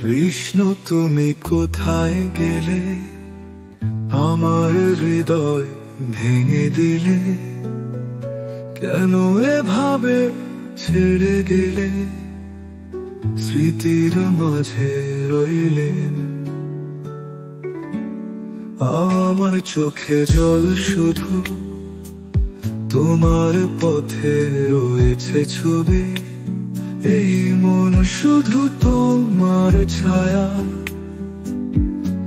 কৃষ্ণ তুমি কোথায় গেলে, আমার হৃদয় ভেঙে দিলে, কেন এভাবে ছেড়ে গেলে, স্মৃতির মাঝে রইলেন। আমার চোখে জল শুধু, তোমার পথে রয়েছে ছবি, এই মন শুধু তোমার ছায়া।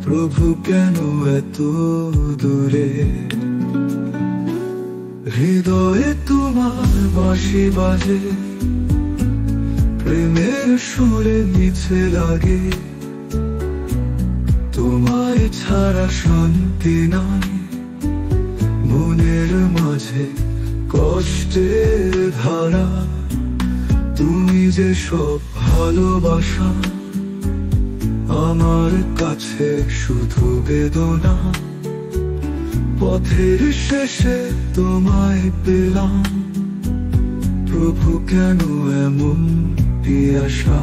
প্রভু কেন এত দূরে, হৃদয়ে তোমার বাঁশি বাজে, প্রেমের সুরে নিচে লাগে, তোমায় ছাড়া শান্তি নাই, মনের মাঝে কষ্টের ধারা। তুমি যে সব ভালোবাসা, আমার কাছে শুধু বেদনা। পথের শেষে তোমায় পেলাম, প্রভু কেন এমন আশা।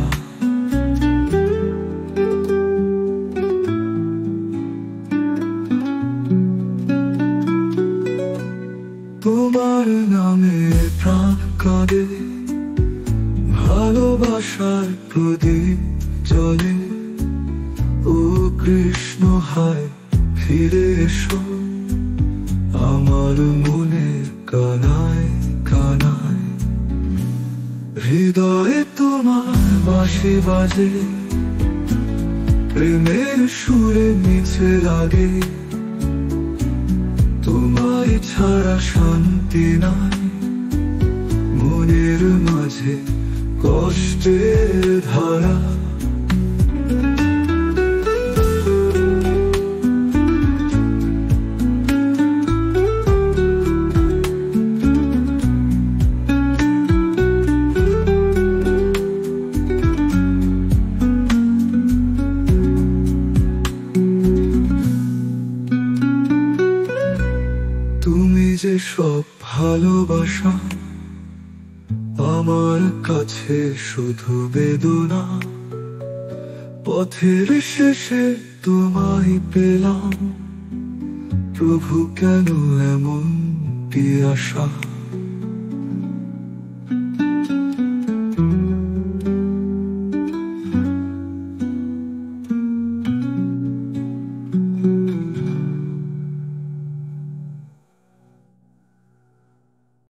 তোমার নামে প্রাণ কাঁদে, ভালোবাসার প্রদীপ জ্বলে। ও কৃষ্ণ হায় ফিরে এসো, আমার মনের কানায় কানায়। হৃদয়ে তোমার বাঁশি বাজে, প্রেমের সুরে নিচে লাগে, তোমায় ছাড়া শান্তি নাই, মনের মাঝে কষ্টের ধারা। তুমি যে সব ভালোবাসা, আমার কাছে শুধু বেদনা। পথের শেষে তোমায় পেলাম, প্রভু কেন এমন আশা।